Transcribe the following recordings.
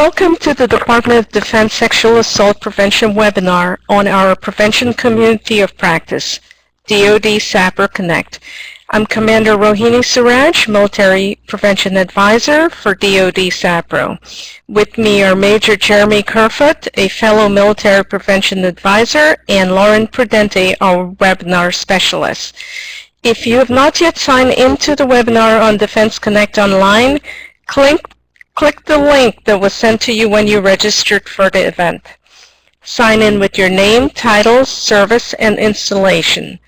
Welcome to the Department of Defense Sexual Assault Prevention webinar on our Prevention Community of Practice, DoD SAPR Connect. I'm Commander Rohini Suraj, Military Prevention Advisor for DoD SAPRO. With me are Major Jeremy Kerfoot, a fellow Military Prevention Advisor, and Lauren Prudente, our Webinar Specialist. If you have not yet signed into the webinar on Defense Connect Online, click the link that was sent to you when you registered for the event. Sign in with your name, title, service, and installation.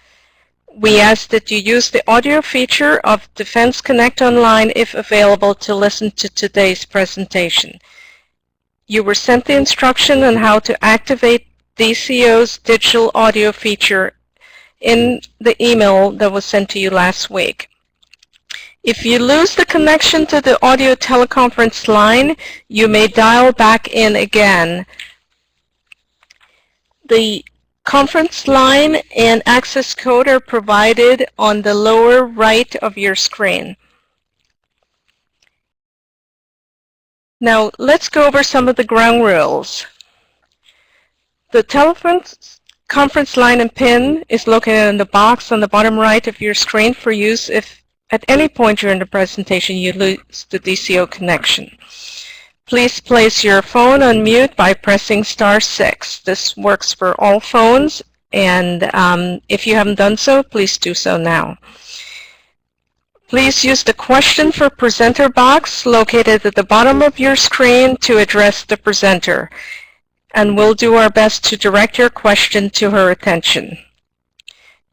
We ask that you use the audio feature of Defense Connect Online if available to listen to today's presentation. You were sent the instruction on how to activate DCO's digital audio feature in the email that was sent to you last week. If you lose the connection to the audio teleconference line, you may dial back in again. The conference line and access code are provided on the lower right of your screen. Now, let's go over some of the ground rules. The telephone conference line and PIN is located in the box on the bottom right of your screen for use if at any point during the presentation you lose the DCO connection. Please place your phone on mute by pressing *6. This works for all phones, and if you haven't done so, please do so now. Please use the question for presenter box located at the bottom of your screen to address the presenter, and we'll do our best to direct your question to her attention.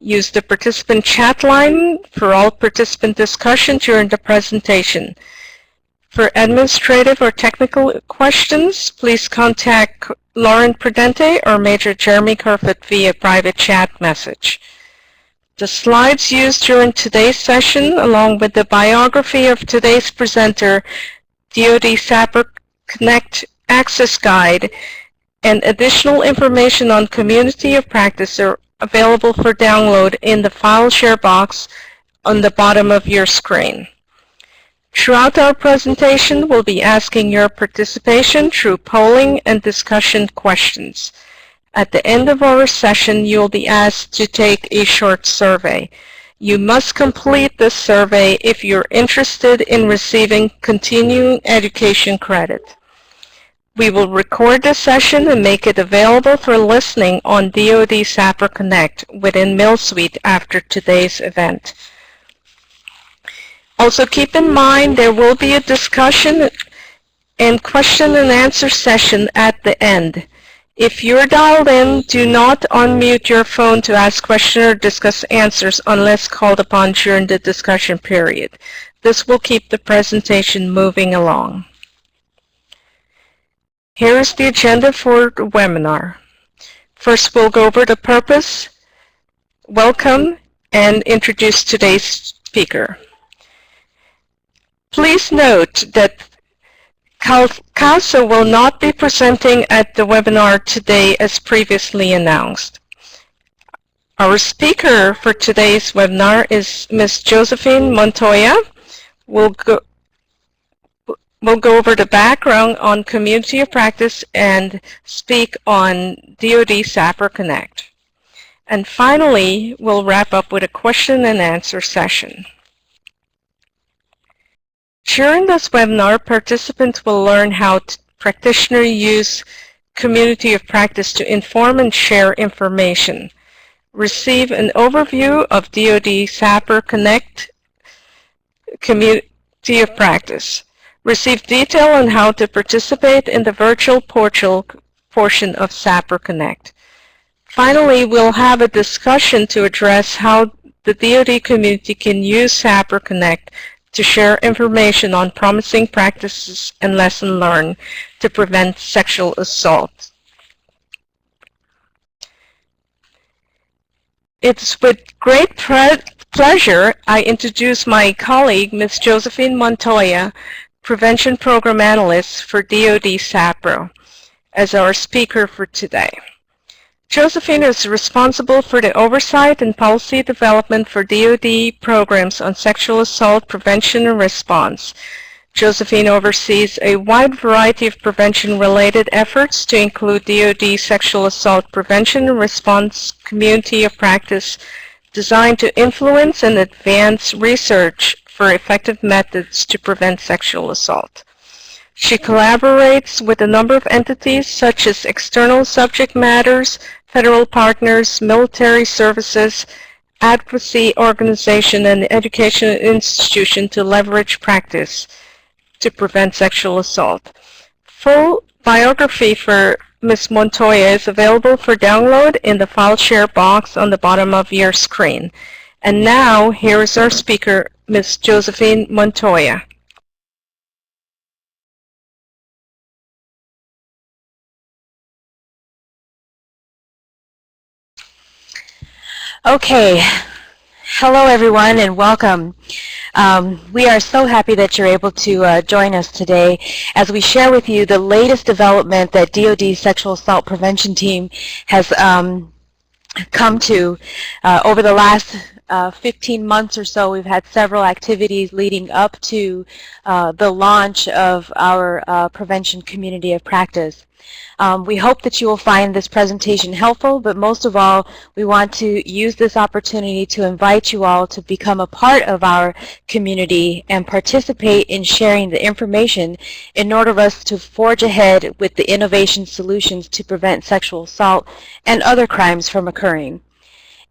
Use the participant chat line for all participant discussion during the presentation. For administrative or technical questions, please contact Lauren Prudente or Major Jeremy Kerfoot via private chat message. The slides used during today's session, along with the biography of today's presenter, DoD SAPR Connect Access Guide, and additional information on Community of Practice are available for download in the file share box on the bottom of your screen. Throughout our presentation, we'll be asking your participation through polling and discussion questions. At the end of our session, you'll be asked to take a short survey. You must complete this survey if you're interested in receiving continuing education credit. We will record the session and make it available for listening on DoD SAPR Connect within MailSuite after today's event. Also keep in mind there will be a discussion and question and answer session at the end. If you're dialed in, do not unmute your phone to ask questions or discuss answers unless called upon during the discussion period. This will keep the presentation moving along. Here is the agenda for the webinar. First, we'll go over the purpose, welcome, and introduce today's speaker. Please note that CASA will not be presenting at the webinar today as previously announced. Our speaker for today's webinar is Ms. Josephine Montoya. We'll go over the background on Community of Practice and speak on DoD SAPR Connect. And finally, we'll wrap up with a question and answer session. During this webinar, participants will learn how practitioners use Community of Practice to inform and share information, receive an overview of DoD SAPR Connect Community of Practice, receive detail on how to participate in the virtual portion of SAPR Connect. Finally, we'll have a discussion to address how the DoD community can use SAPR Connect to share information on promising practices and lessons learned to prevent sexual assault. It's with great pleasure I introduce my colleague, Ms. Josephine Montoya, Prevention Program Analyst for DoD SAPRO, as our speaker for today. Josephine is responsible for the oversight and policy development for DoD programs on sexual assault prevention and response. Josephine oversees a wide variety of prevention-related efforts to include DoD sexual assault prevention and response community of practice designed to influence and advance research for effective methods to prevent sexual assault. She collaborates with a number of entities such as external subject matters, federal partners, military services, advocacy organization, and educational institution to leverage practice to prevent sexual assault. Full biography for Ms. Montoya is available for download in the file share box on the bottom of your screen. And now, here is our speaker, Ms. Josephine Montoya. Okay, hello everyone and welcome. We are so happy that you're able to join us today as we share with you the latest development that DoD Sexual Assault Prevention Team has come to. Over the last 15 months or so, we've had several activities leading up to the launch of our prevention community of practice. We hope that you will find this presentation helpful, but most of all, we want to use this opportunity to invite you all to become a part of our community and participate in sharing the information in order for us to forge ahead with the innovation solutions to prevent sexual assault and other crimes from occurring.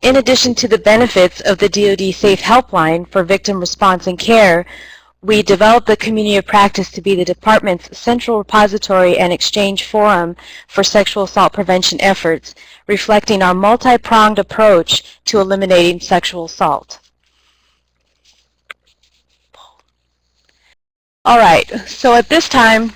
In addition to the benefits of the DoD Safe Helpline for victim response and care, we developed the Community of Practice to be the Department's central repository and exchange forum for sexual assault prevention efforts, reflecting our multi-pronged approach to eliminating sexual assault. All right, so at this time,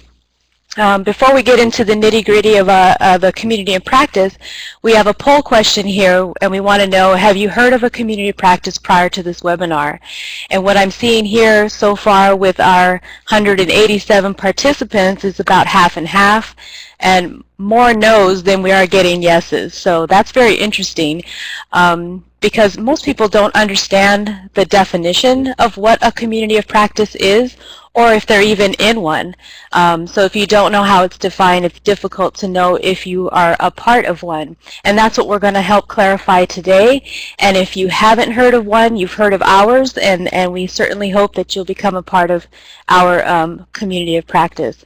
before we get into the nitty-gritty of the community in practice, we have a poll question here, and we want to know, have you heard of a community of practice prior to this webinar? And what I'm seeing here so far with our 187 participants is about half and half, and more no's than we are getting yeses. So that's very interesting because most people don't understand the definition of what a community of practice is, or if they're even in one. So if you don't know how it's defined, it's difficult to know if you are a part of one. And that's what we're going to help clarify today. And if you haven't heard of one, you've heard of ours, and we certainly hope that you'll become a part of our community of practice.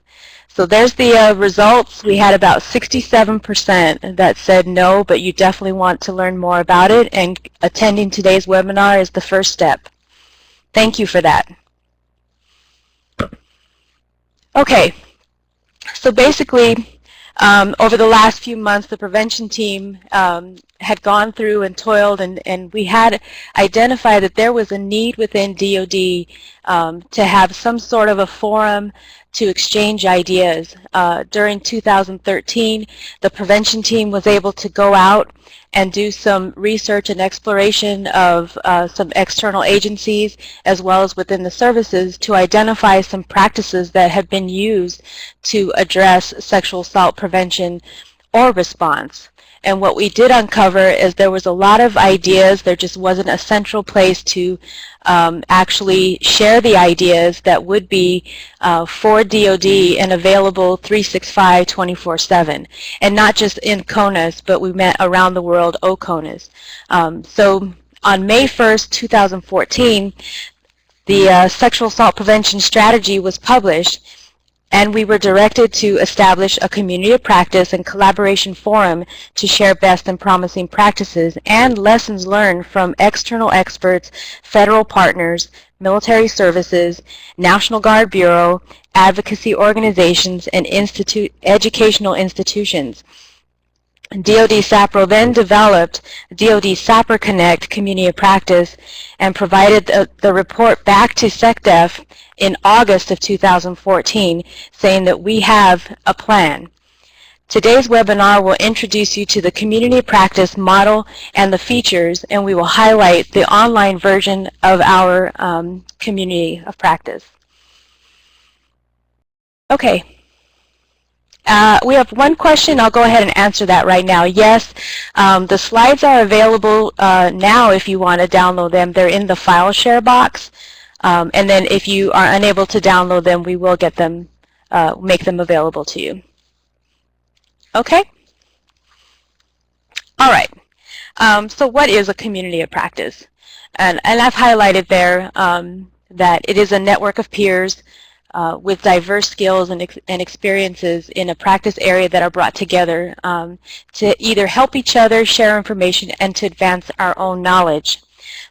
So there's the results. We had about 67% that said no, but you definitely want to learn more about it, and attending today's webinar is the first step. Thank you for that. Okay, so basically, over the last few months, the prevention team had gone through and toiled, and we had identified that there was a need within DoD to have some sort of a forum to exchange ideas. During 2013, the prevention team was able to go out and do some research and exploration of some external agencies as well as within the services to identify some practices that had been used to address sexual assault prevention or response. And what we did uncover is there was a lot of ideas. There just wasn't a central place to actually share the ideas that would be for DoD and available 365 24/7. And not just in CONUS, but we met around the world OCONUS. So on May 1st, 2014, the Sexual Assault Prevention Strategy was published, and we were directed to establish a community of practice and collaboration forum to share best and promising practices and lessons learned from external experts, federal partners, military services, National Guard Bureau, advocacy organizations, and educational institutions. DoD SAPRO then developed DoD SAPR Connect Community of Practice and provided the report back to SecDef in August of 2014, saying that we have a plan. Today's webinar will introduce you to the community of practice model and the features, and we will highlight the online version of our community of practice. Okay. We have one question. I'll go ahead and answer that right now. Yes, the slides are available now if you want to download them. They're in the file share box. And then if you are unable to download them, we will get them, make them available to you. Okay? All right. So what is a community of practice? And I've highlighted there that it is a network of peers with diverse skills and experiences in a practice area that are brought together to either help each other, share information, and to advance our own knowledge.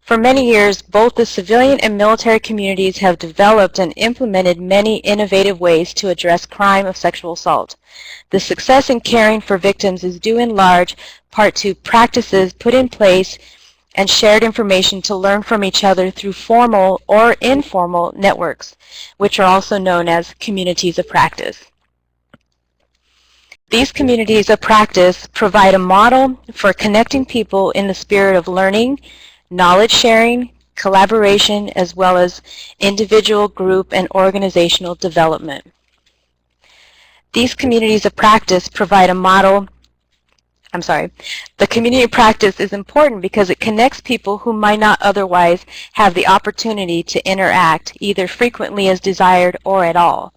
For many years, both the civilian and military communities have developed and implemented many innovative ways to address crime of sexual assault. The success in caring for victims is due in large part to practices put in place and shared information to learn from each other through formal or informal networks, which are also known as communities of practice. These communities of practice provide a model for connecting people in the spirit of learning, knowledge sharing, collaboration, as well as individual, group, and organizational development. These communities of practice provide a model. The community of practice is important because it connects people who might not otherwise have the opportunity to interact either frequently as desired or at all.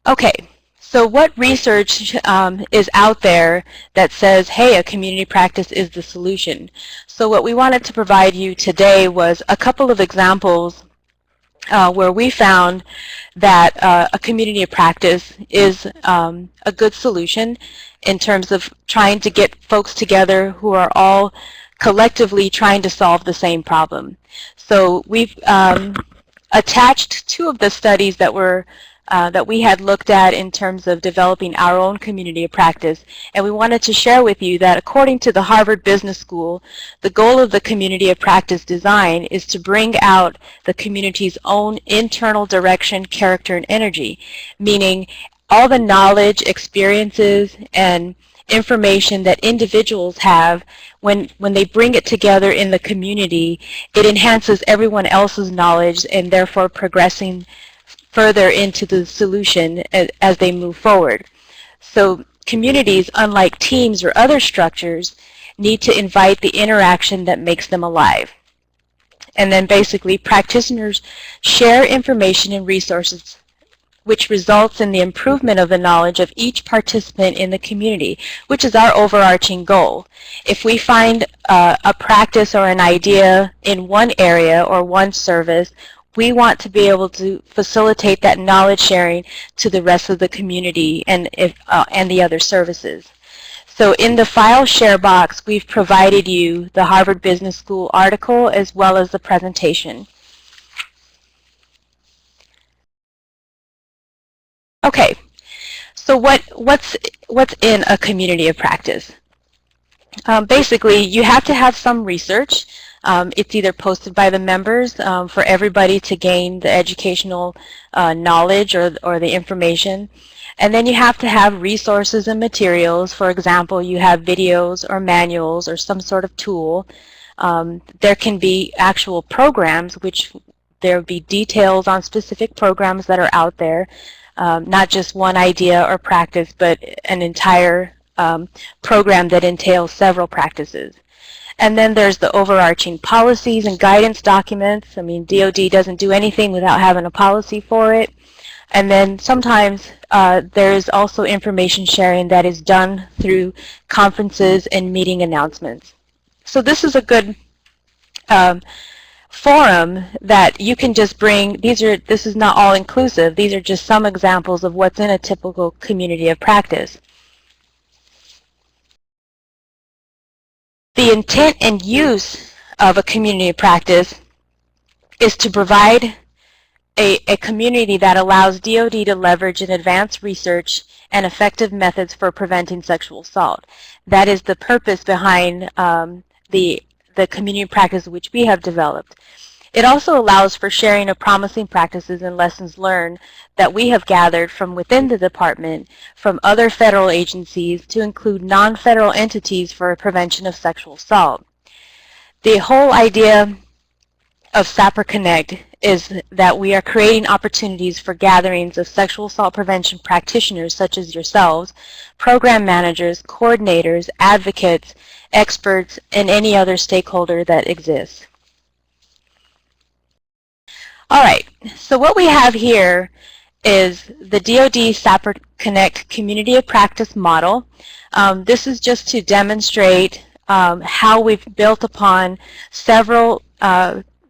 Okay, so what research is out there that says, hey, a community practice is the solution? So what we wanted to provide you today was a couple of examples where we found that a community of practice is a good solution in terms of trying to get folks together who are all collectively trying to solve the same problem. So we've attached two of the studies that we had looked at in terms of developing our own community of practice, and we wanted to share with you that according to the Harvard Business School, the goal of the community of practice design is to bring out the community's own internal direction, character, and energy, meaning all the knowledge, experiences, and information that individuals have, when they bring it together in the community, it enhances everyone else's knowledge and therefore progressing further into the solution as they move forward. So communities, unlike teams or other structures, need to invite the interaction that makes them alive. And then basically practitioners share information and resources which results in the improvement of the knowledge of each participant in the community, which is our overarching goal. If we find a practice or an idea in one area or one service, we want to be able to facilitate that knowledge sharing to the rest of the community and the other services. So in the file share box, we've provided you the Harvard Business School article as well as the presentation. Okay, so what's in a community of practice? Basically, you have to have some research. It's either posted by the members for everybody to gain the educational knowledge or the information. And then you have to have resources and materials. For example, you have videos or manuals or some sort of tool. There can be actual programs, which there will be details on specific programs that are out there, not just one idea or practice, but an entire program that entails several practices. And then there's the overarching policies and guidance documents. I mean, DoD doesn't do anything without having a policy for it. And then sometimes there's also information sharing that is done through conferences and meeting announcements. So this is a good forum that you can just bring. This is not all inclusive. These are just some examples of what's in a typical community of practice. The intent and use of a community of practice is to provide a community that allows DoD to leverage and advance research and effective methods for preventing sexual assault. That is the purpose behind the community of practice which we have developed. It also allows for sharing of promising practices and lessons learned that we have gathered from within the department, from other federal agencies, to include non-federal entities for prevention of sexual assault. The whole idea of SAPR Connect is that we are creating opportunities for gatherings of sexual assault prevention practitioners such as yourselves, program managers, coordinators, advocates, experts, and any other stakeholder that exists. All right, so what we have here is the DoD SAPR Connect Community of Practice model. This is just to demonstrate how we've built upon several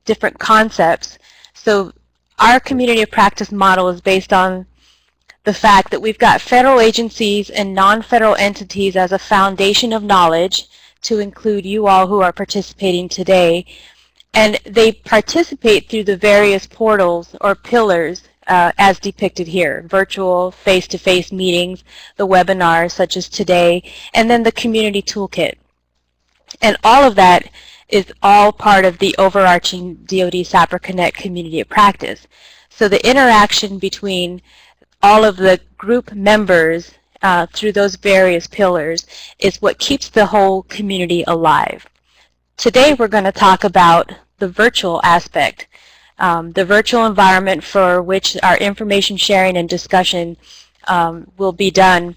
different concepts. So our community of practice model is based on the fact that we've got federal agencies and non-federal entities as a foundation of knowledge, to include you all who are participating today. And they participate through the various portals or pillars as depicted here: virtual, face-to-face meetings, the webinars such as today, and then the community toolkit. And all of that is all part of the overarching DoD SAPR Connect community of practice. So the interaction between all of the group members through those various pillars is what keeps the whole community alive. Today we're going to talk about the virtual aspect, the virtual environment for which our information sharing and discussion will be done.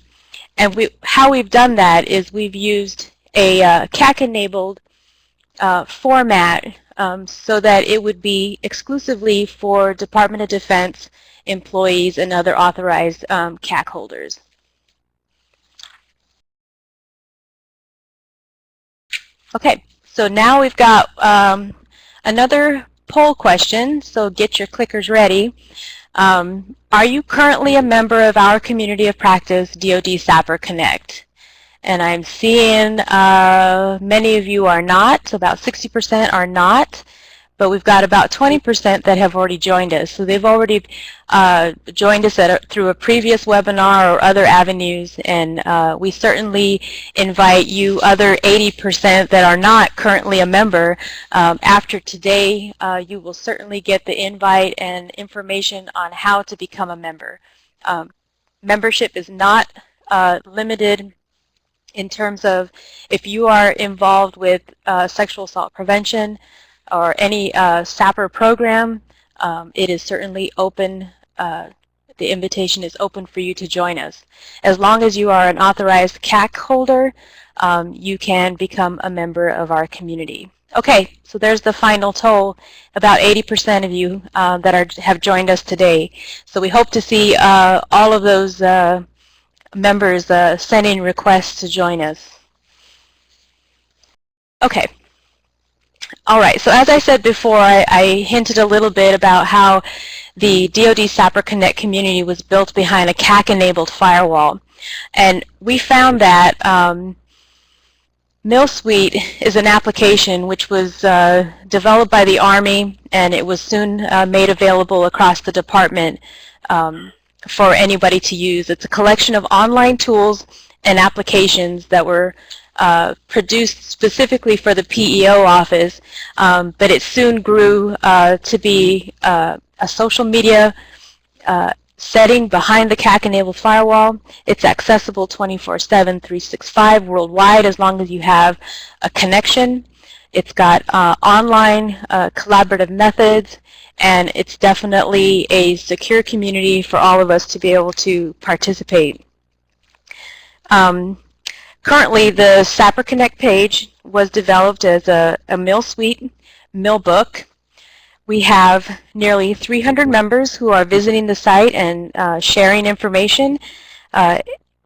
And how we've done that is we've used a CAC-enabled format so that it would be exclusively for Department of Defense employees and other authorized CAC holders. Okay, so now we've got another poll question, so get your clickers ready. Are you currently a member of our community of practice, DoD SAPR Connect? And I'm seeing many of you are not, so about 60% are not, but we've got about 20% that have already joined us. So they've already joined us through a previous webinar or other avenues, and we certainly invite you other 80% that are not currently a member. After today, you will certainly get the invite and information on how to become a member. Membership is not limited in terms of if you are involved with sexual assault prevention or any SAPR program, it is certainly open. The invitation is open for you to join us. As long as you are an authorized CAC holder, you can become a member of our community. Okay, so there's the final toll. About 80% of you that have joined us today. So we hope to see all of those members sending requests to join us. Okay. All right, so as I said before, I hinted a little bit about how the DoD SAPR Connect community was built behind a CAC-enabled firewall. And we found that MillSuite is an application which was developed by the Army, and it was soon made available across the department for anybody to use. It's a collection of online tools and applications that were produced specifically for the PEO office, but it soon grew to be a social media setting behind the CAC-enabled firewall. It's accessible 24/7, 365 worldwide as long as you have a connection. It's got online collaborative methods, and it's definitely a secure community for all of us to be able to participate. Currently, the SAPR Connect page was developed as a MillSuite millbook. We have nearly 300 members who are visiting the site and sharing information.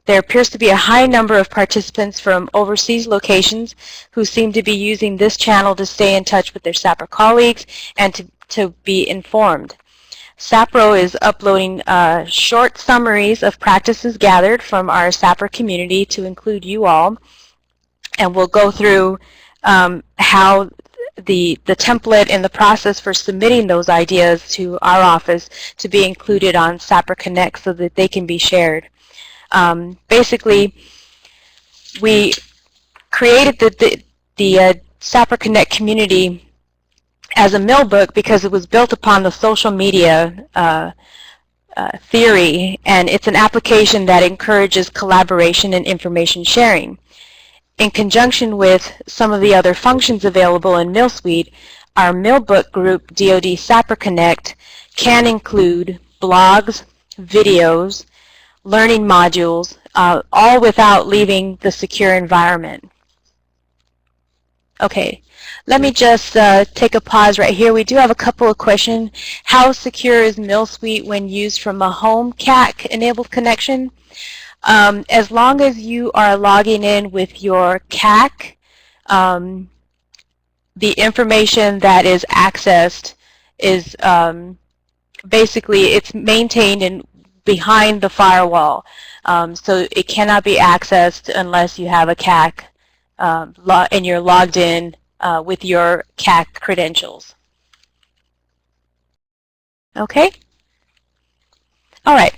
There appears to be a high number of participants from overseas locations who seem to be using this channel to stay in touch with their SAPR colleagues and to be informed. SAPRO is uploading short summaries of practices gathered from our SAPR community to include you all, and we'll go through how the template and the process for submitting those ideas to our office to be included on SAPR Connect so that they can be shared. Basically, we created the SAPR Connect community as a millbook because it was built upon the social media theory, and it's an application that encourages collaboration and information sharing. In conjunction with some of the other functions available in MillSuite, Our Millbook group, DoD SAPR Connect, can include blogs, videos, learning modules, all without leaving the secure environment. Okay, let me just take a pause right here. We do have a couple of questions. How secure is MillSuite when used from a home CAC-enabled connection? As long as you are logging in with your CAC, the information that is accessed is basically it's maintained behind the firewall. So it cannot be accessed unless you have a CAC and you're logged in with your CAC credentials. Okay? All right.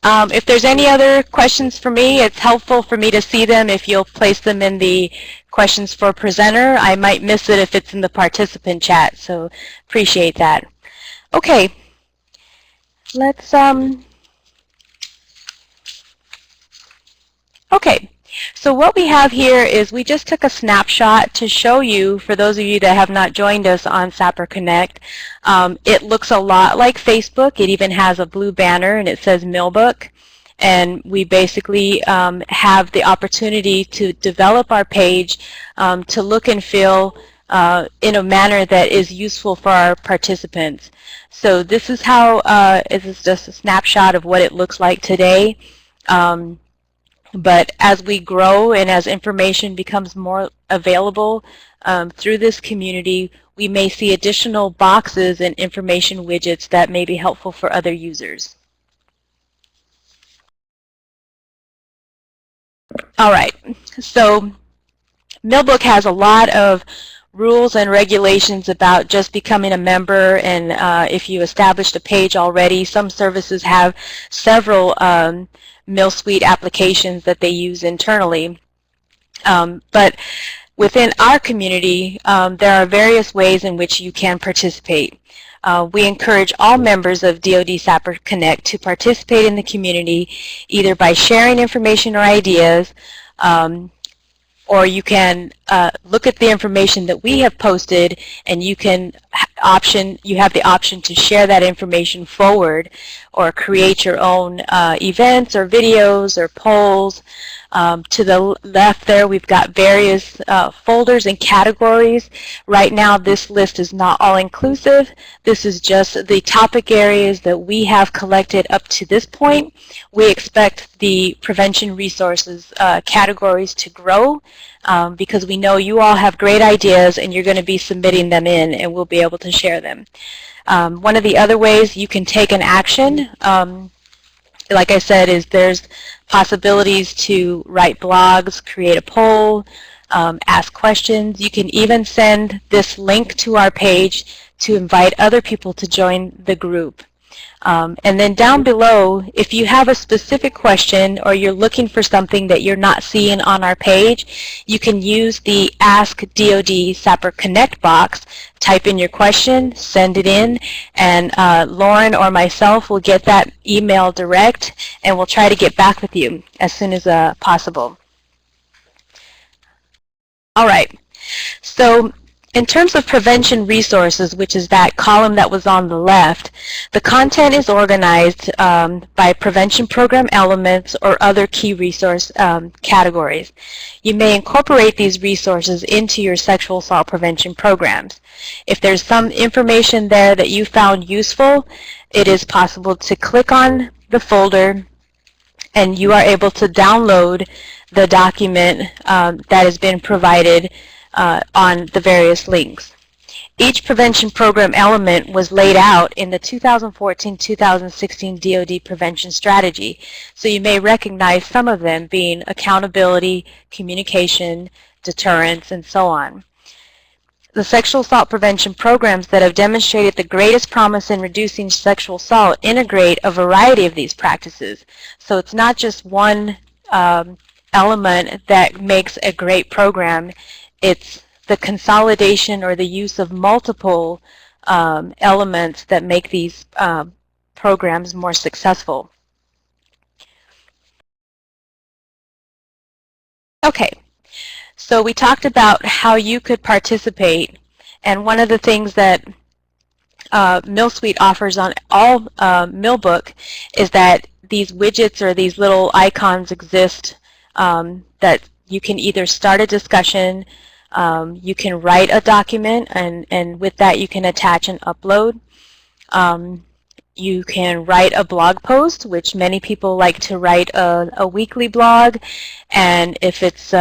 If there's any other questions for me, it's helpful for me to see them. If you'll place them in the questions for presenter, I might miss it if it's in the participant chat, so appreciate that. Okay, let's, okay. So what we have here is we just took a snapshot to show you, for those of you that have not joined us on SAPR Connect, it looks a lot like Facebook. It even has a blue banner and it says Millbook. And we basically have the opportunity to develop our page to look and feel in a manner that is useful for our participants. So this is how, this is just a snapshot of what it looks like today. But as we grow and as information becomes more available through this community, we may see additional boxes and information widgets that may be helpful for other users. All right, so Millbook has a lot of rules and regulations about just becoming a member, and if you established a page already, some services have several MillSuite applications that they use internally. But within our community, there are various ways in which you can participate. We encourage all members of DoD SAPR Connect to participate in the community either by sharing information or ideas, or you can look at the information that we have posted, and you can you have the option to share that information forward or create your own events or videos or polls. To the left there, we've got various folders and categories. Right now, this list is not all-inclusive. This is just the topic areas that we have collected up to this point. We expect the prevention resources categories to grow because we know you all have great ideas and you're going to be submitting them in, and we'll be able to share them. One of the other ways you can take an action, like I said, is there's possibilities to write blogs, create a poll, ask questions. You can even send this link to our page to invite other people to join the group. And then down below, if you have a specific question or you're looking for something that you're not seeing on our page, you can use the Ask DoD SAPR Connect box, type in your question, send it in, and Lauren or myself will get that email direct, and we'll try to get back with you as soon as possible. All right. So in terms of prevention resources, which is that column that was on the left, the content is organized by prevention program elements or other key resource categories. You may incorporate these resources into your sexual assault prevention programs. If there's some information there that you found useful, it is possible to click on the folder and you are able to download the document that has been provided on the various links. Each prevention program element was laid out in the 2014-2016 DoD prevention strategy, so you may recognize some of them being accountability, communication, deterrence, and so on. The sexual assault prevention programs that have demonstrated the greatest promise in reducing sexual assault integrate a variety of these practices. So it's not just one element that makes a great program. It's the consolidation or the use of multiple elements that make these programs more successful. Okay, so we talked about how you could participate, And one of the things that MillSuite offers on all MillBook is that these widgets or these little icons exist that you can either start a discussion, you can write a document, and with that you can attach and upload. You can write a blog post, which many people like to write a weekly blog, and if it's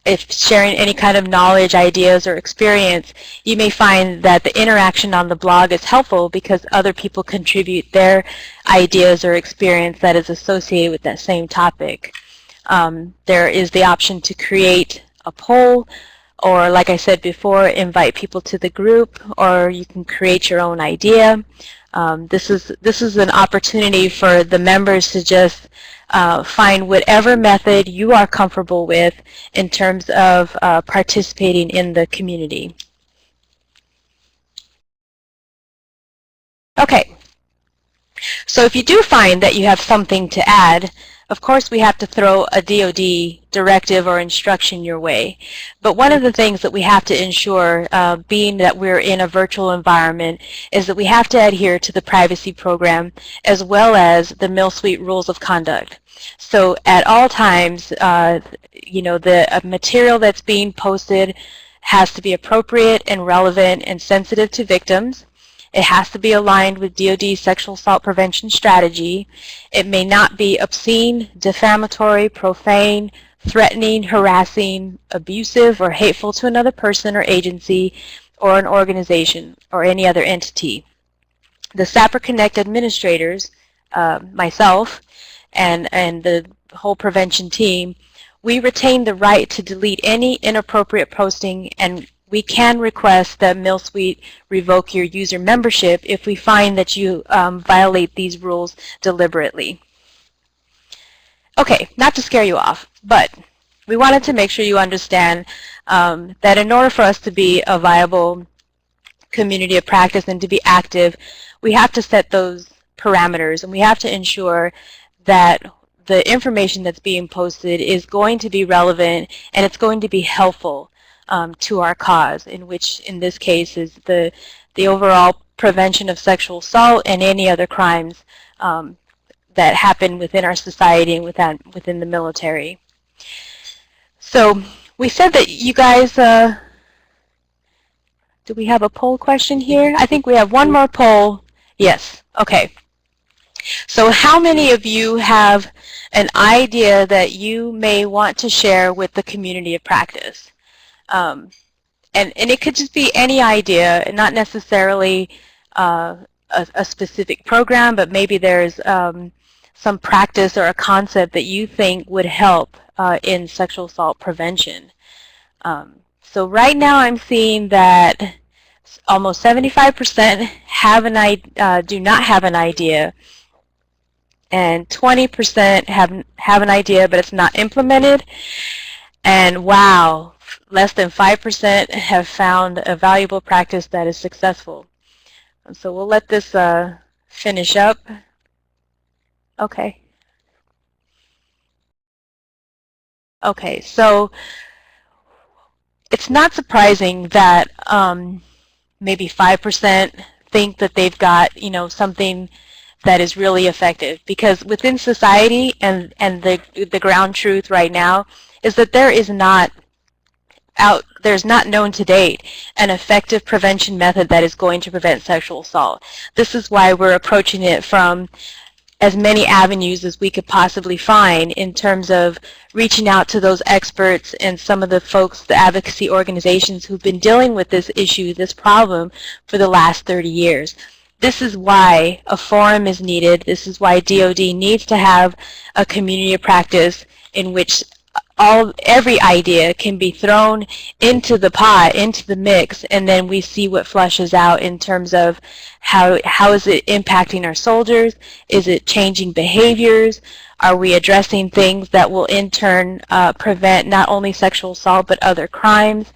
if sharing any kind of knowledge, ideas, or experience, you may find that the interaction on the blog is helpful because other people contribute their ideas or experience that is associated with that same topic. There is the option to create a poll, or like I said before, invite people to the group, or you can create your own idea. This is an opportunity for the members to just find whatever method you are comfortable with in terms of participating in the community. Okay, so if you do find that you have something to add, of course we have to throw a DoD directive or instruction your way. But one of the things that we have to ensure, being that we're in a virtual environment, is that we have to adhere to the privacy program as well as the MillSuite rules of conduct. So at all times, you know, the material that's being posted has to be appropriate and relevant and sensitive to victims. It has to be aligned with DoD sexual assault prevention strategy. It may not be obscene, defamatory, profane, threatening, harassing, abusive, or hateful to another person or agency or an organization or any other entity. The SAPR Connect administrators, myself, and the whole prevention team, we retain the right to delete any inappropriate posting, and we can request that MillSuite revoke your user membership if we find that you violate these rules deliberately. Okay, not to scare you off, but we wanted to make sure you understand that in order for us to be a viable community of practice and to be active, we have to set those parameters, and we have to ensure that the information that's being posted is going to be relevant and it's going to be helpful to our cause, in which in this case is the overall prevention of sexual assault and any other crimes that happen within our society and within the military. So we said that you guys, do we have a poll question here? I think we have one more poll. Yes, okay. So how many of you have an idea that you may want to share with the community of practice? And it could just be any idea, and not necessarily a specific program, but maybe there's some practice or a concept that you think would help in sexual assault prevention. So right now I'm seeing that almost 75% do not have an idea, and 20% have an idea but it's not implemented, and wow, less than 5% have found a valuable practice that is successful. So we'll let this finish up. Okay. Okay, so it's not surprising that maybe 5% think that they've got, you know, something that is really effective, because within society and the ground truth right now is that there's not known to date an effective prevention method that is going to prevent sexual assault. This is why we're approaching it from as many avenues as we could possibly find in terms of reaching out to those experts and some of the folks, the advocacy organizations who've been dealing with this issue, this problem, for the last 30 years. This is why a forum is needed. This is why DoD needs to have a community of practice in which every idea can be thrown into the pot, into the mix, and then we see what flushes out in terms of how is it impacting our soldiers? Is it changing behaviors? Are we addressing things that will in turn prevent not only sexual assault but other crimes?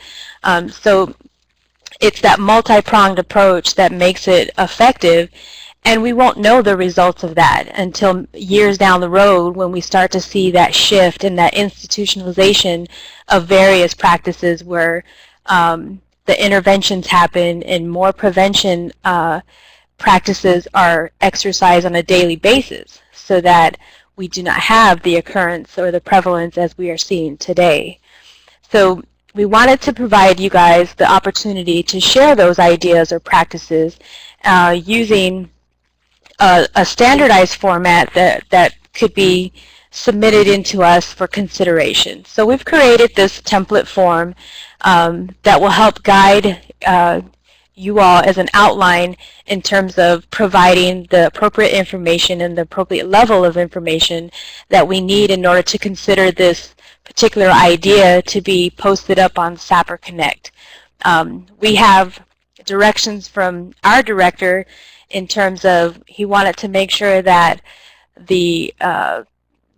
So it's that multi-pronged approach that makes it effective. And we won't know the results of that until years down the road, when we start to see that shift and that institutionalization of various practices where the interventions happen and more prevention practices are exercised on a daily basis so that we do not have the occurrence or the prevalence as we are seeing today. So we wanted to provide you guys the opportunity to share those ideas or practices using a standardized format that could be submitted into us for consideration. So we've created this template form that will help guide you all as an outline in terms of providing the appropriate information and the appropriate level of information that we need in order to consider this particular idea to be posted up on SAPR Connect. We have directions from our director in terms of he wanted to make sure that the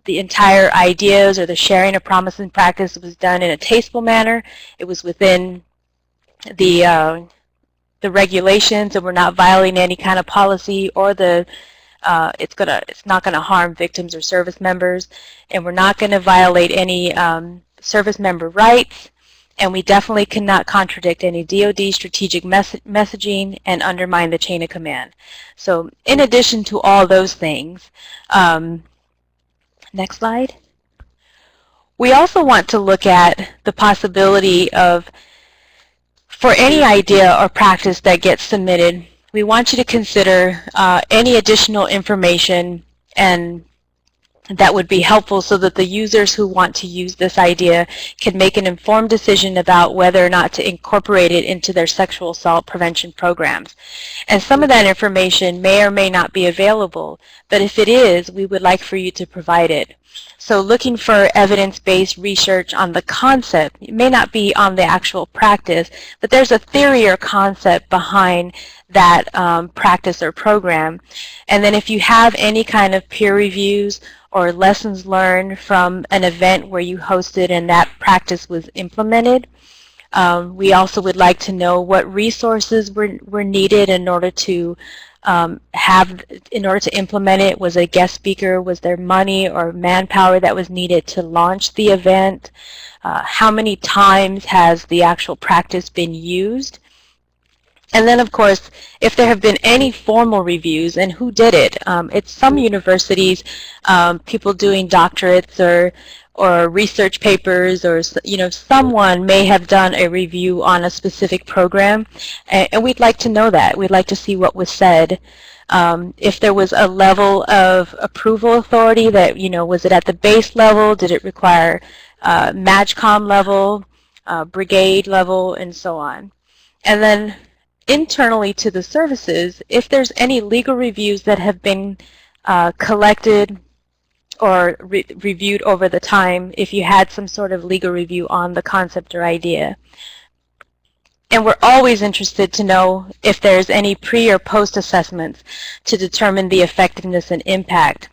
entire ideas or the sharing of promise and practice was done in a tasteful manner. It was within the regulations, and we're not violating any kind of policy or it's not gonna harm victims or service members, and we're not gonna violate any service member rights, and we definitely cannot contradict any DoD strategic messaging and undermine the chain of command. So in addition to all those things, next slide. We also want to look at the possibility of, for any idea or practice that gets submitted, we want you to consider any additional information and that would be helpful so that the users who want to use this idea can make an informed decision about whether or not to incorporate it into their sexual assault prevention programs. And some of that information may or may not be available, but if it is, we would like for you to provide it. So looking for evidence-based research on the concept, it may not be on the actual practice, but there's a theory or concept behind that practice or program. And then if you have any kind of peer reviews or lessons learned from an event where you hosted and that practice was implemented, we also would like to know what resources were needed in order to implement it. Was a guest speaker, was there money or manpower that was needed to launch the event? How many times has the actual practice been used? And then, of course, if there have been any formal reviews, and who did it? It's some universities, people doing doctorates or research papers, or someone may have done a review on a specific program, and we'd like to know that. We'd like to see what was said. If there was a level of approval authority that, was it at the base level? Did it require MAGCOM level, brigade level, and so on? And then internally to the services, if there's any legal reviews that have been collected or reviewed over the time, if you had some sort of legal review on the concept or idea. And we're always interested to know if there's any pre or post assessments to determine the effectiveness and impact.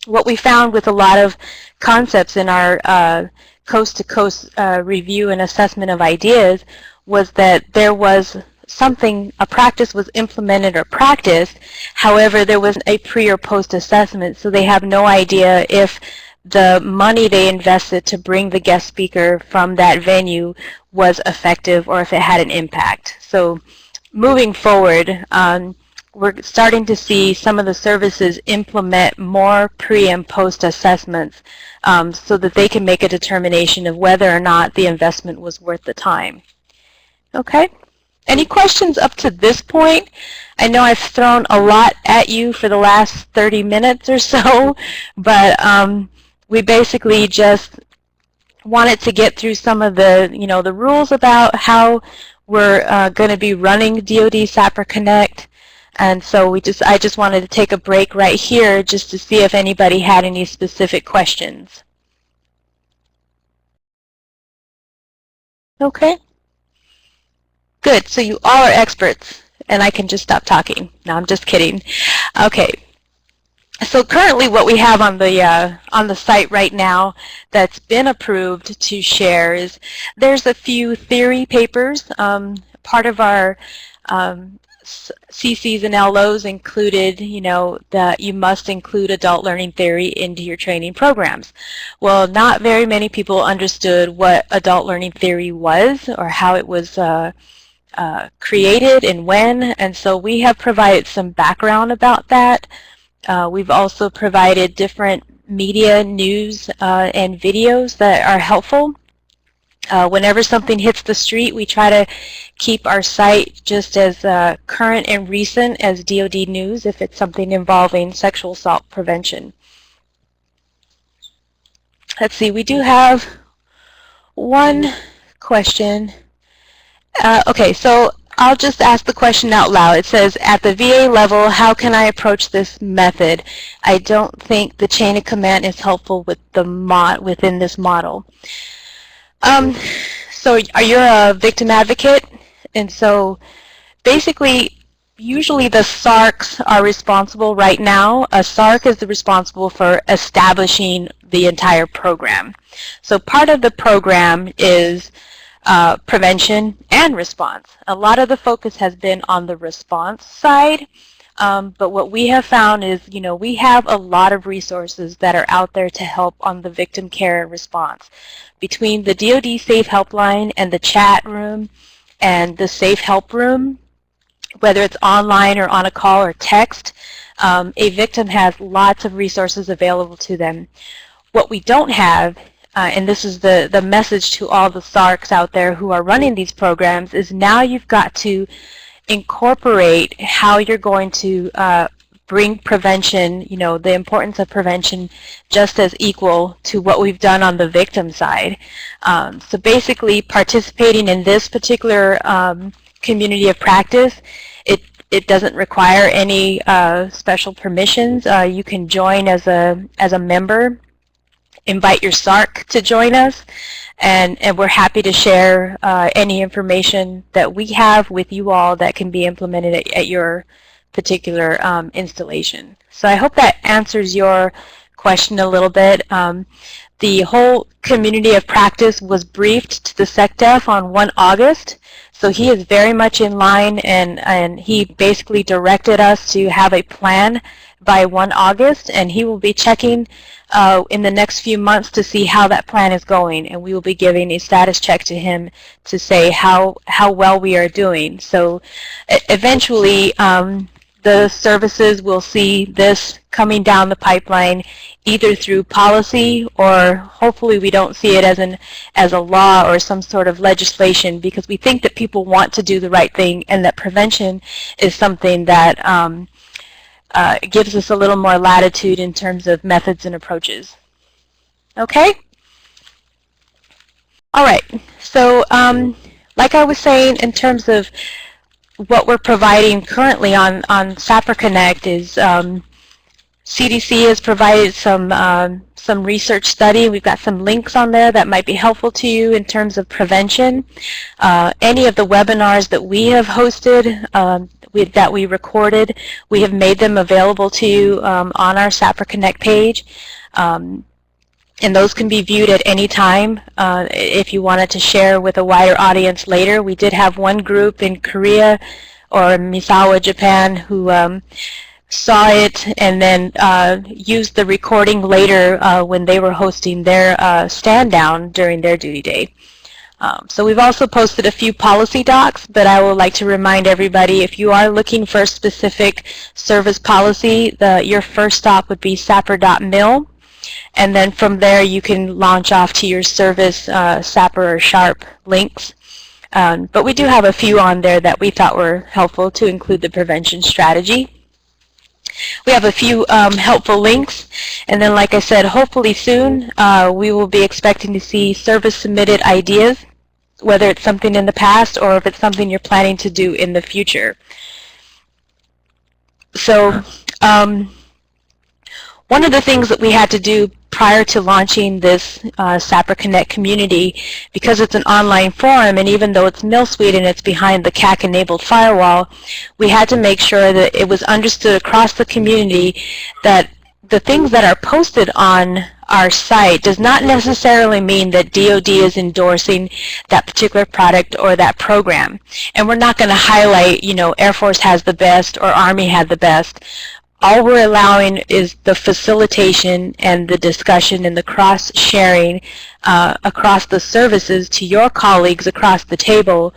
What we found with a lot of concepts in our coast-to-coast review and assessment of ideas was that there was a practice was implemented or practiced, however there was a pre or post assessment, so they have no idea if the money they invested to bring the guest speaker from that venue was effective or if it had an impact. So moving forward, we're starting to see some of the services implement more pre and post assessments so that they can make a determination of whether or not the investment was worth the time. Okay? Any questions up to this point? I know I've thrown a lot at you for the last 30 minutes or so, but we basically just wanted to get through some of the, the rules about how we're going to be running DoD SAPR Connect. And so I just wanted to take a break right here just to see if anybody had any specific questions. Okay. Good, so you all are experts, and I can just stop talking. No, I'm just kidding. Okay, so currently what we have on the site right now that's been approved to share is there's a few theory papers. Part of our CCs and LOs included, you know, that you must include adult learning theory into your training programs. Well, not very many people understood what adult learning theory was or how it was created and when, and so we have provided some background about that. We've also provided different media, news, and videos that are helpful. Whenever something hits the street, we try to keep our site just as current and recent as DoD news if it's something involving sexual assault prevention. Let's see, we do have one question. Okay, so I'll just ask the question out loud. It says, at the VA level, how can I approach this method? I don't think the chain of command is helpful with the within this model. So you're a victim advocate, and so basically, usually the SARCs are responsible right now. A SARC is responsible for establishing the entire program. So part of the program is prevention and response. A lot of the focus has been on the response side, but what we have found is, you know, we have a lot of resources that are out there to help on the victim care and response. Between the DoD Safe Helpline and the chat room and the Safe Help Room, whether it's online or on a call or text, a victim has lots of resources available to them. What we don't have, and this is the message to all the SARCs out there who are running these programs, is now you've got to incorporate how you're going to bring prevention, you know, the importance of prevention just as equal to what we've done on the victim side. So basically participating in this particular community of practice, it doesn't require any special permissions. You can join as a member, invite your SARC to join us, and we're happy to share any information that we have with you all that can be implemented at your particular installation. So I hope that answers your question a little bit. The whole community of practice was briefed to the SecDef on 1 August, so he is very much in line, and he basically directed us to have a plan by 1 August, and he will be checking in the next few months to see how that plan is going, and we will be giving a status check to him to say how well we are doing. So eventually the services will see this coming down the pipeline either through policy, or hopefully we don't see it as a law or some sort of legislation, because we think that people want to do the right thing, and that prevention is something that gives us a little more latitude in terms of methods and approaches. Okay? All right. So like I was saying, in terms of what we're providing currently on SAPR Connect is CDC has provided some research study. We've got some links on there that might be helpful to you in terms of prevention. Any of the webinars that we have hosted, that we recorded, we have made them available to you on our SAPR Connect page. And those can be viewed at any time if you wanted to share with a wider audience later. We did have one group in Korea or Misawa, Japan, who saw it and then used the recording later when they were hosting their stand down during their duty day. So we've also posted a few policy docs, but I would like to remind everybody, if you are looking for a specific service policy, your first stop would be sapr.mil. And then from there you can launch off to your service SAPR or SHARP links. But we do have a few on there that we thought were helpful to include the prevention strategy. We have a few helpful links, and then like I said, hopefully soon we will be expecting to see service submitted ideas, whether it's something in the past or if it's something you're planning to do in the future. So one of the things that we had to do prior to launching this SAPR Connect community, because it's an online forum, and even though it's MilSuite and it's behind the CAC-enabled firewall, we had to make sure that it was understood across the community that the things that are posted on our site does not necessarily mean that DoD is endorsing that particular product or that program. And we're not going to highlight, Air Force has the best or Army had the best. All we're allowing is the facilitation and the discussion and the cross-sharing across the services to your colleagues across the table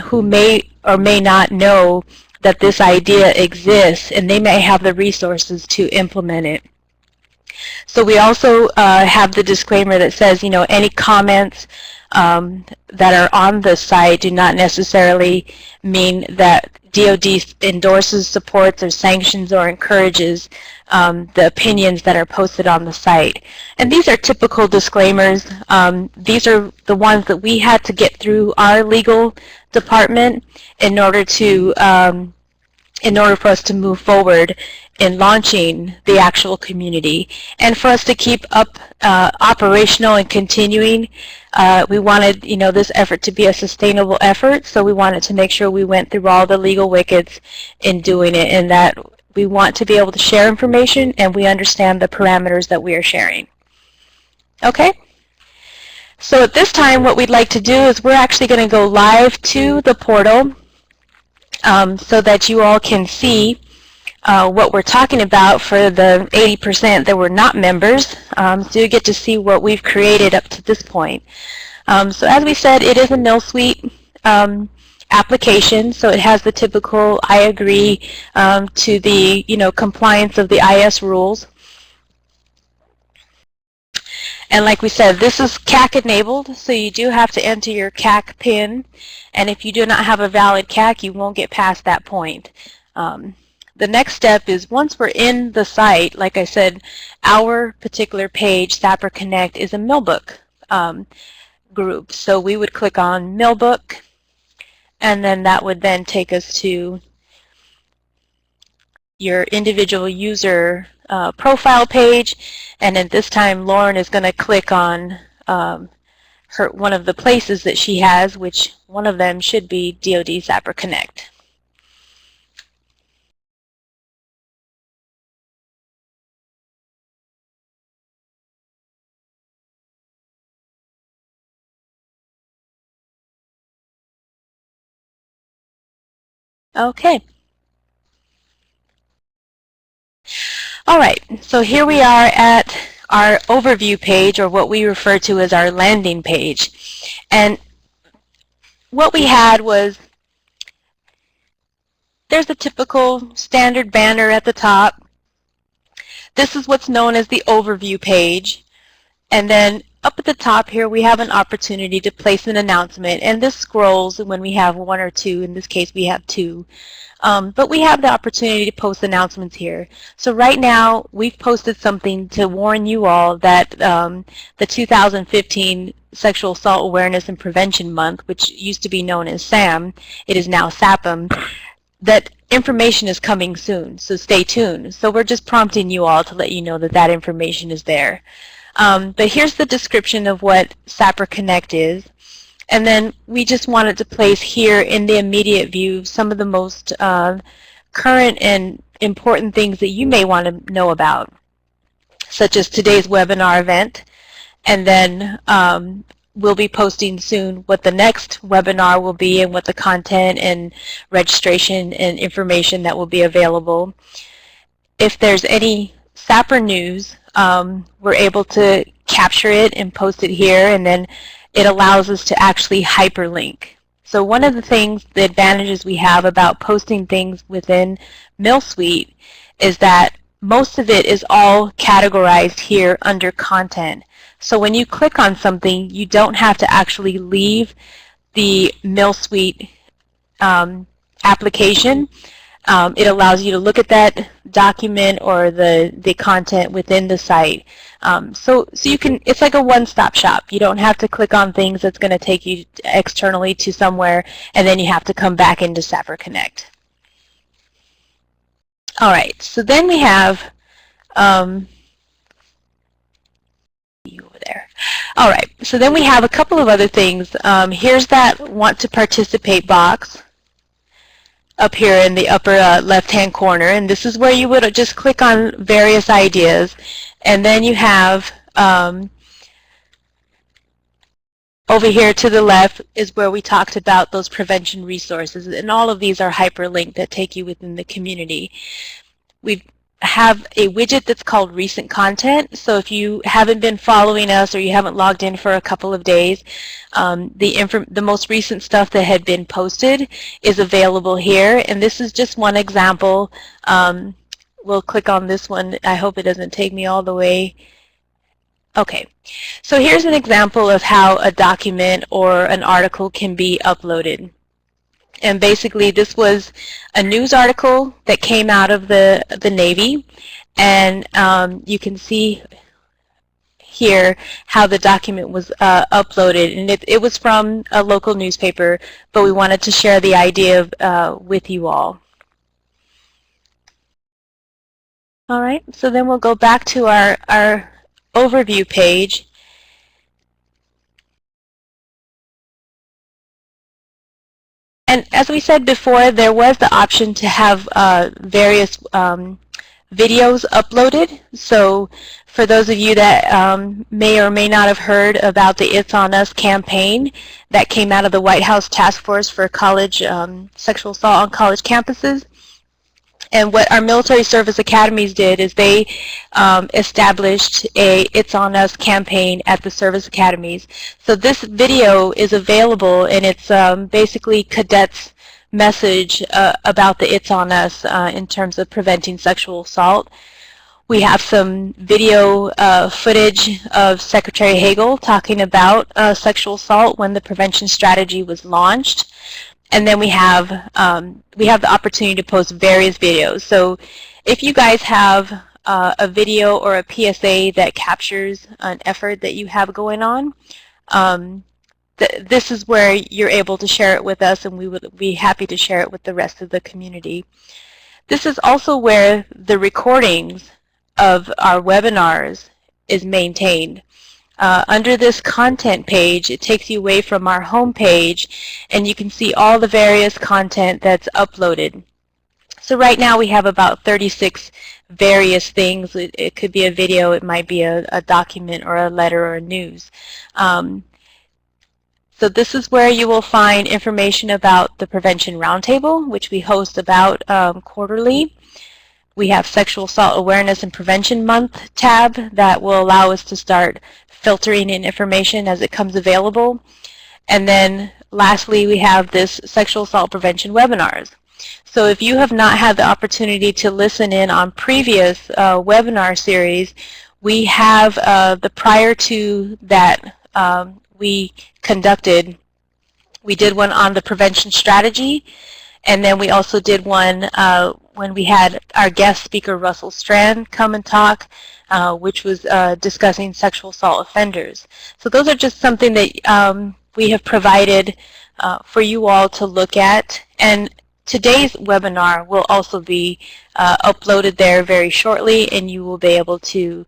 who may or may not know that this idea exists, and they may have the resources to implement it. So we also have the disclaimer that says, any comments that are on the site do not necessarily mean that DoD endorses, supports, or sanctions or encourages the opinions that are posted on the site. And these are typical disclaimers. These are the ones that we had to get through our legal department in order for us to move forward in launching the actual community. And for us to keep up operational and continuing, we wanted this effort to be a sustainable effort, so we wanted to make sure we went through all the legal wickets in doing it, and that we want to be able to share information and we understand the parameters that we are sharing. Okay? So at this time, what we'd like to do is we're actually going to go live to the portal so that you all can see what we're talking about for the 80% that were not members. So you get to see what we've created up to this point. So as we said, it is a Mill Suite application, so it has the typical I agree to the compliance of the IS rules. And like we said, this is CAC enabled, so you do have to enter your CAC PIN, and if you do not have a valid CAC, you won't get past that point. The next step is once we're in the site, like I said, our particular page, SAPR Connect, is a Millbook group. So we would click on Millbook, and then that would then take us to your individual user profile page. And at this time, Lauren is going to click on one of the places that she has, which one of them should be DoD SAPR Connect. Okay. All right, so here we are at our overview page, or what we refer to as our landing page. And what we had was, there's a typical standard banner at the top. This is what's known as the overview page. And then up at the top here, we have an opportunity to place an announcement. And this scrolls when we have one or two. In this case, we have two. But we have the opportunity to post announcements here. So right now, we've posted something to warn you all that the 2015 Sexual Assault Awareness and Prevention Month, which used to be known as SAM, it is now SAPM, that information is coming soon. So stay tuned. So we're just prompting you all to let you know that that information is there. But here's the description of what SAPR Connect is. And then we just wanted to place here in the immediate view some of the most current and important things that you may want to know about, such as today's webinar event. And then we'll be posting soon what the next webinar will be and what the content and registration and information that will be available. If there's any SAPR news, we're able to capture it and post it here, and then it allows us to actually hyperlink. So one of the advantages we have about posting things within Mill Suite is that most of it is all categorized here under content. So when you click on something, you don't have to actually leave the Mill Suite application. It allows you to look at that document or the content within the site. So you can, it's like a one-stop shop. You don't have to click on things that's going to take you externally to somewhere, and then you have to come back into SAPR Connect. All right, so then we have over there. All right, so then we have a couple of other things. Here's that want to participate box up here in the upper left-hand corner, and this is where you would just click on various ideas, and then you have Over here to the left is where we talked about those prevention resources, and all of these are hyperlinked that take you within the community. We have a widget that's called recent content, so if you haven't been following us or you haven't logged in for a couple of days, the most recent stuff that had been posted is available here, and this is just one example. We'll click on this one. I hope it doesn't take me all the way. Okay, so here's an example of how a document or an article can be uploaded. And basically this was a news article that came out of the Navy, and you can see here how the document was uploaded, and it was from a local newspaper, but we wanted to share the idea with you all. All right, so then we'll go back to our overview page. And as we said before, there was the option to have various videos uploaded. So for those of you that may or may not have heard about the It's On Us campaign that came out of the White House Task Force for college sexual assault on college campuses, and what our military service academies did is they established a It's On Us campaign at the service academies. So this video is available, and it's basically cadets' message about the It's On Us in terms of preventing sexual assault. We have some video footage of Secretary Hagel talking about sexual assault when the prevention strategy was launched. And then we have the opportunity to post various videos. So if you guys have a video or a PSA that captures an effort that you have going on, this is where you're able to share it with us, and we would be happy to share it with the rest of the community. This is also where the recordings of our webinars is maintained. Under this content page, it takes you away from our home page, and you can see all the various content that's uploaded. So right now we have about 36 various things. It could be a video, it might be a document or a letter or a news. So this is where you will find information about the Prevention Roundtable, which we host about quarterly. We have Sexual Assault Awareness and Prevention Month tab that will allow us to start filtering in information as it comes available. And then lastly, we have this Sexual Assault Prevention webinars. So if you have not had the opportunity to listen in on previous webinar series, we have the prior to that we conducted. We did one on the prevention strategy, and then we also did one when we had our guest speaker Russell Strand come and talk, which was discussing sexual assault offenders. So those are just something that we have provided for you all to look at. And today's webinar will also be uploaded there very shortly, and you will be able to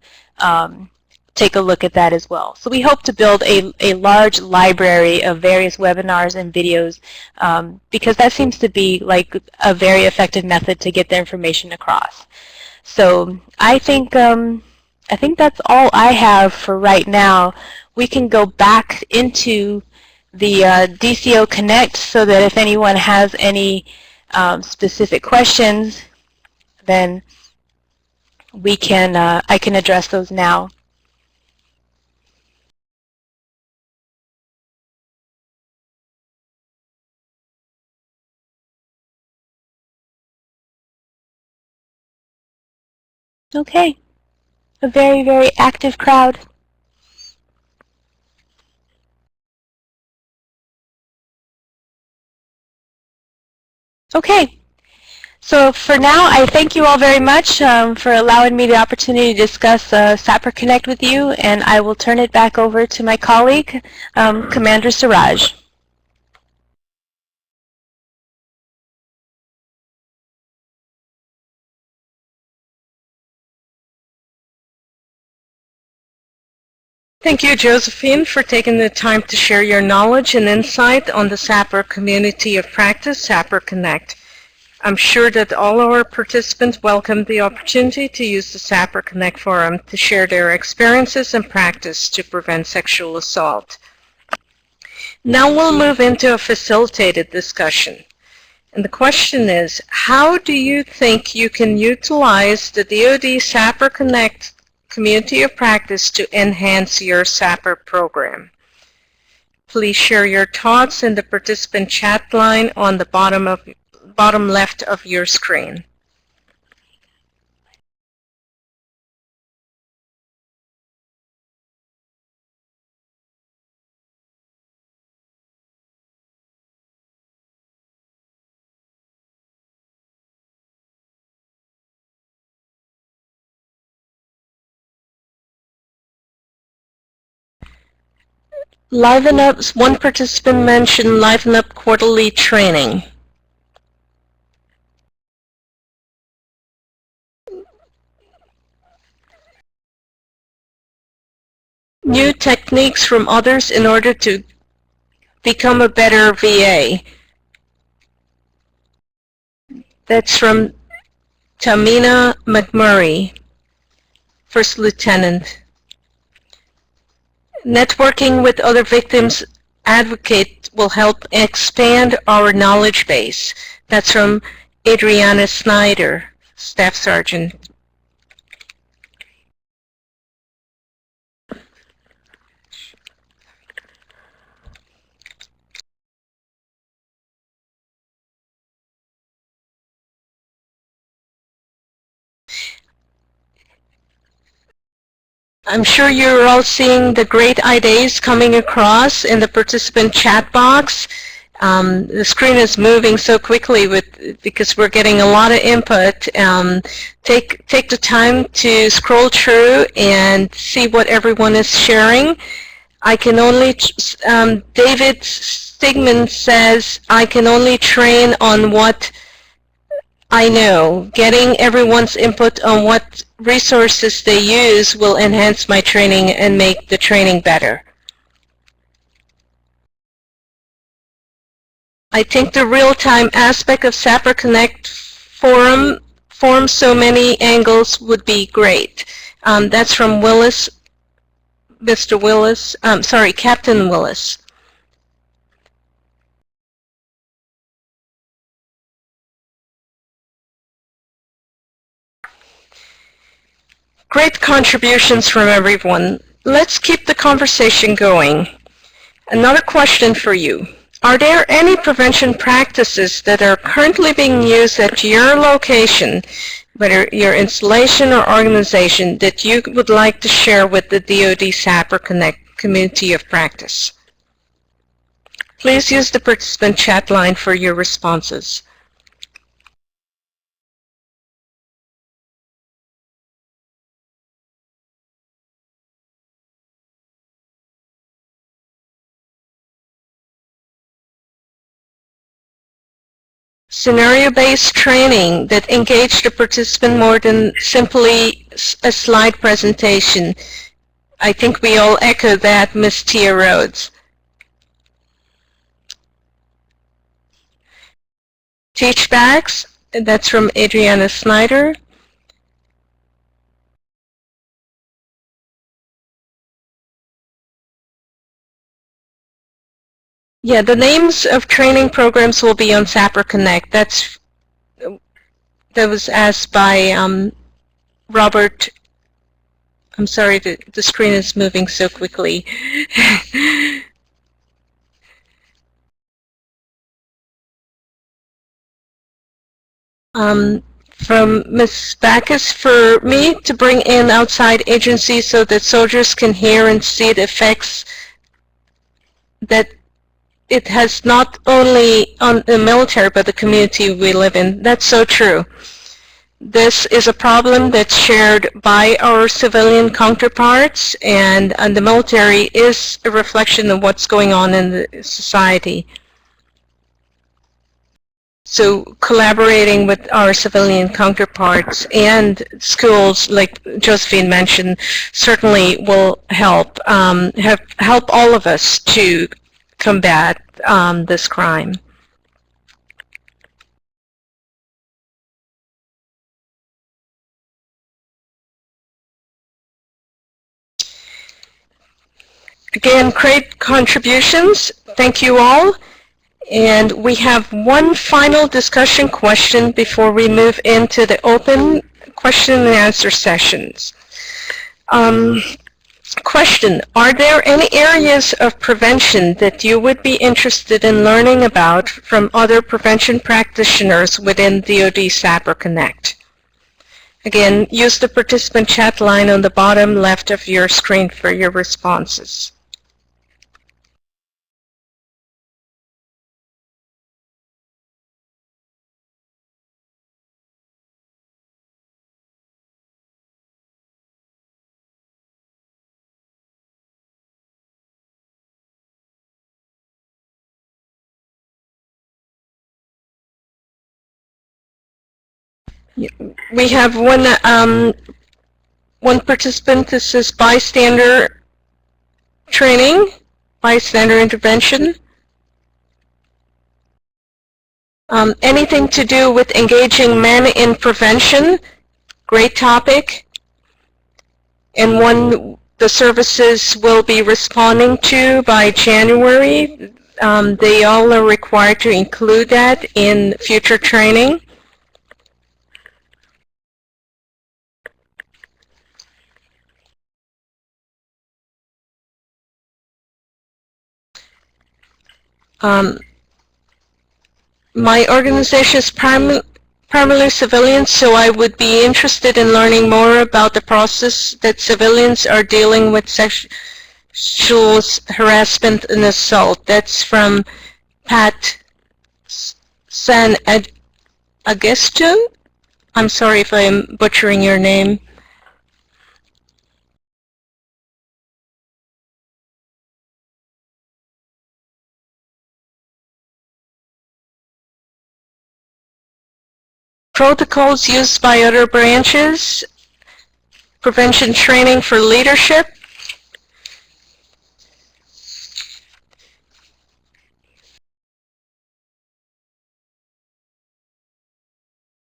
take a look at that as well. So we hope to build a large library of various webinars and videos because that seems to be like a very effective method to get the information across. So I think that's all I have for right now. We can go back into the DCO Connect so that if anyone has any specific questions, then we can I can address those now. Okay, a very, very active crowd. Okay, so for now, I thank you all very much for allowing me the opportunity to discuss SAPR Connect with you, and I will turn it back over to my colleague, Commander Siraj. Thank you, Josephine, for taking the time to share your knowledge and insight on the SAPR Community of Practice, SAPR Connect. I'm sure that all our participants welcome the opportunity to use the SAPR Connect forum to share their experiences and practice to prevent sexual assault. Now we'll move into a facilitated discussion. And the question is, how do you think you can utilize the DoD SAPR Connect community of practice to enhance your SAPR program? Please share your thoughts in the participant chat line on the bottom left of your screen. Liven Up, one participant mentioned Liven Up quarterly training. New techniques from others in order to become a better VA. That's from Tamina McMurray, First Lieutenant. Networking with other victims advocates will help expand our knowledge base. That's from Adriana Snyder, Staff Sergeant. I'm sure you're all seeing the great ideas coming across in the participant chat box. The screen is moving so quickly because we're getting a lot of input. Take the time to scroll through and see what everyone is sharing. I can only, David Stigman says, I can only train on what I know. Getting everyone's input on what resources they use will enhance my training and make the training better. I think the real-time aspect of SAPR Connect forms so many angles would be great. That's from Willis, Mr. Willis, sorry, Captain Willis. Great contributions from everyone. Let's keep the conversation going. Another question for you. Are there any prevention practices that are currently being used at your location, whether your installation or organization, that you would like to share with the DoD SAPR Connect community of practice? Please use the participant chat line for your responses. Scenario-based training that engaged the participant more than simply a slide presentation. I think we all echo that, Ms. Tia Rhodes. Teachbacks, that's from Adriana Snyder. Yeah, the names of training programs will be on SAPR Connect. That was asked by Robert. I'm sorry, the screen is moving so quickly. From Ms. Backus, for me to bring in outside agencies so that soldiers can hear and see the effects that it has not only on the military but the community we live in. That's so true. This is a problem that's shared by our civilian counterparts, and the military is a reflection of what's going on in the society. So collaborating with our civilian counterparts and schools, like Josephine mentioned, certainly will help help all of us to combat this crime. Again, great contributions. Thank you all. And we have one final discussion question before we move into the open question and answer sessions. Question, are there any areas of prevention that you would be interested in learning about from other prevention practitioners within DoD SAPR Connect? Again, use the participant chat line on the bottom left of your screen for your responses. We have one participant. This is bystander training, bystander intervention. Anything to do with engaging men in prevention, great topic, and one the services will be responding to by January. They all are required to include that in future training. My organization is primarily civilians, so I would be interested in learning more about the process that civilians are dealing with sexual harassment and assault. That's from Pat San Agustin. I'm sorry if I'm butchering your name. Protocols used by other branches, prevention training for leadership,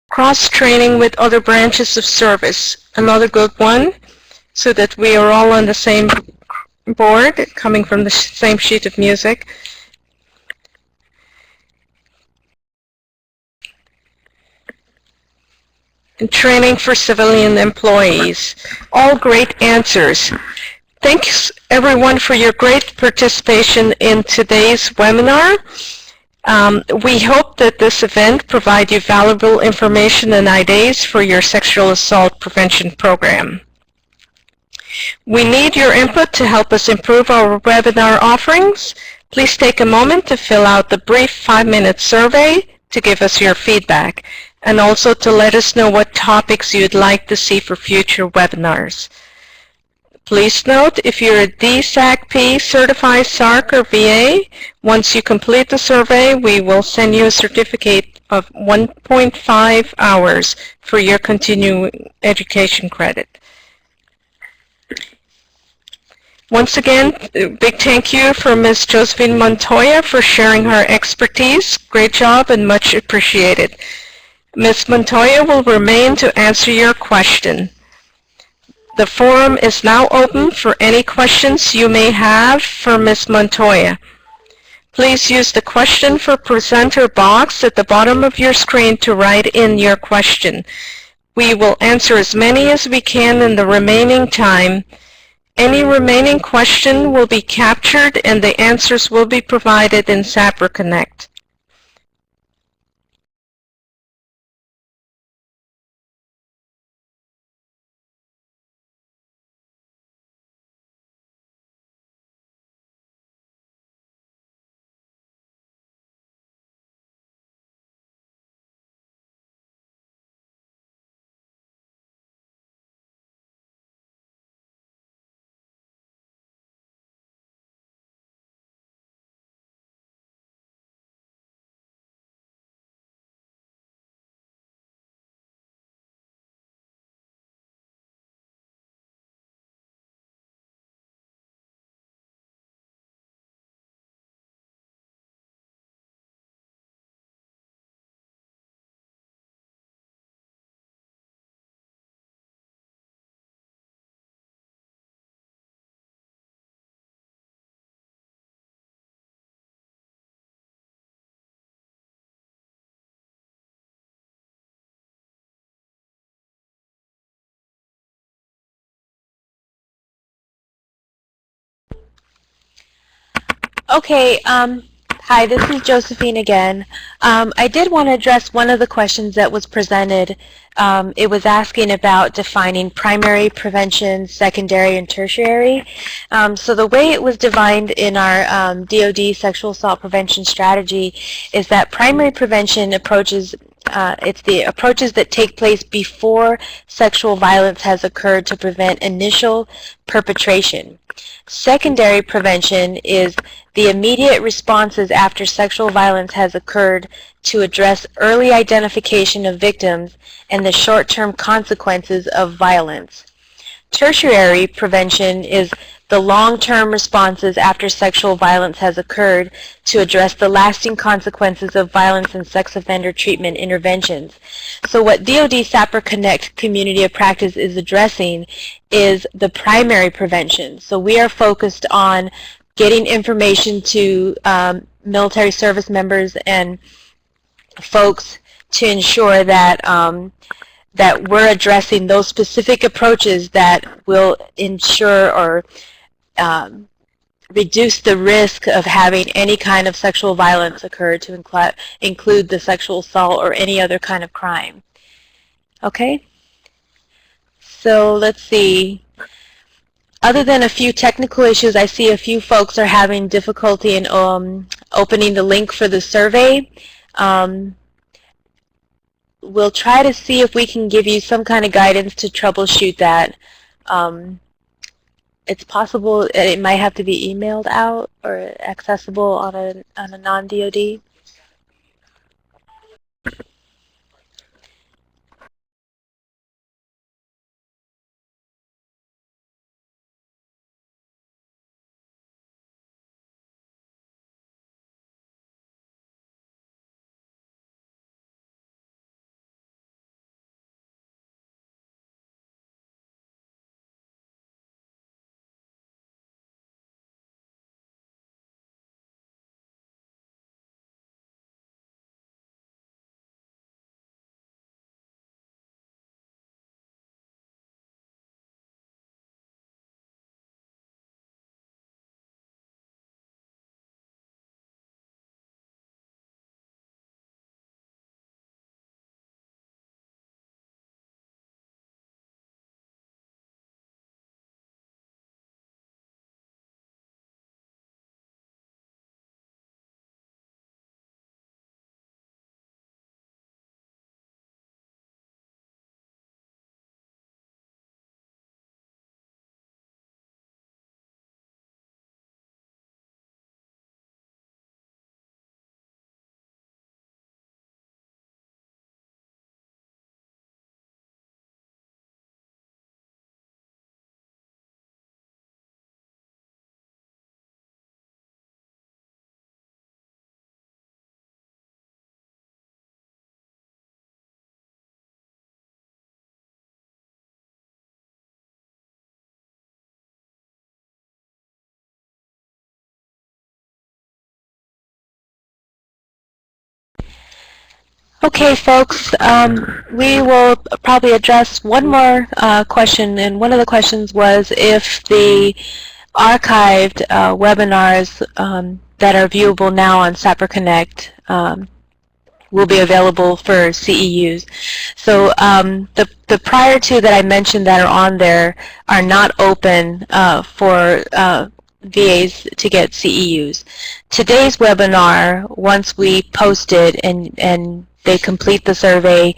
cross-training with other branches of service, another good one, so that we are all on the same board, coming from the same sheet of music. And training for civilian employees. All great answers. Thanks everyone for your great participation in today's webinar. We hope that this event provides you valuable information and ideas for your sexual assault prevention program. We need your input to help us improve our webinar offerings. Please take a moment to fill out the brief 5-minute survey to give us your feedback, and also to let us know what topics you'd like to see for future webinars. Please note, if you're a DSACP certified SARC or VA, once you complete the survey, we will send you a certificate of 1.5 hours for your continuing education credit. Once again, a big thank you for Ms. Josephine Montoya for sharing her expertise. Great job and much appreciated. Ms. Montoya will remain to answer your question. The forum is now open for any questions you may have for Ms. Montoya. Please use the question for presenter box at the bottom of your screen to write in your question. We will answer as many as we can in the remaining time. Any remaining question will be captured and the answers will be provided in SAPR Connect. Okay, hi, this is Josephine again. I did want to address one of the questions that was presented. It was asking about defining primary prevention, secondary, and tertiary. So the way it was defined in our DoD sexual assault prevention strategy is that primary prevention approaches it's the approaches that take place before sexual violence has occurred to prevent initial perpetration. Secondary prevention is the immediate responses after sexual violence has occurred to address early identification of victims and the short-term consequences of violence. Tertiary prevention is the long-term responses after sexual violence has occurred to address the lasting consequences of violence and sex offender treatment interventions. So what DoD SAPR Connect Community of Practice is addressing is the primary prevention. So we are focused on getting information to military service members and folks to ensure that that we're addressing those specific approaches that will ensure or reduce the risk of having any kind of sexual violence occur to include the sexual assault or any other kind of crime. Okay? So let's see. Other than a few technical issues, I see a few folks are having difficulty in opening the link for the survey. We'll try to see if we can give you some kind of guidance to troubleshoot that. It's possible it might have to be emailed out or accessible on a non-DoD. Okay, folks, we will probably address one more question, and one of the questions was if the archived webinars that are viewable now on SAPR Connect will be available for CEUs. So the prior two that I mentioned that are on there are not open for VAs to get CEUs. Today's webinar, once we post it and they complete the survey,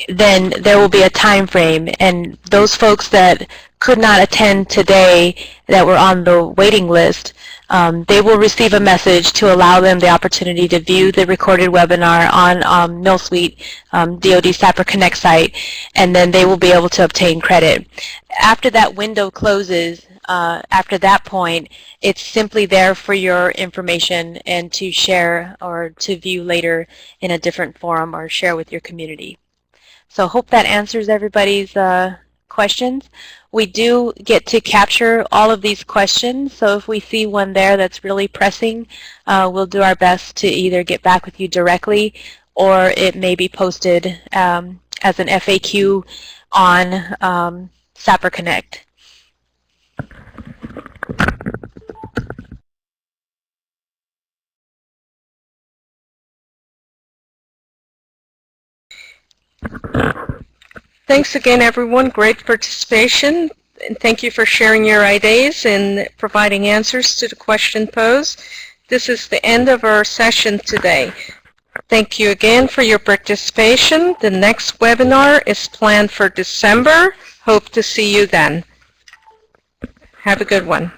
then there will be a time frame, and those folks that could not attend today that were on the waiting list, they will receive a message to allow them the opportunity to view the recorded webinar on MilSuite, DoD SAPR Connect site, and then they will be able to obtain credit. After that window closes, after that point, it's simply there for your information and to share or to view later in a different forum or share with your community. So hope that answers everybody's questions. We do get to capture all of these questions, so if we see one there that's really pressing, we'll do our best to either get back with you directly, or it may be posted as an FAQ on SAPR Connect. Thanks again, everyone. Great participation. And thank you for sharing your ideas and providing answers to the question posed. This is the end of our session today. Thank you again for your participation. The next webinar is planned for December. Hope to see you then. Have a good one.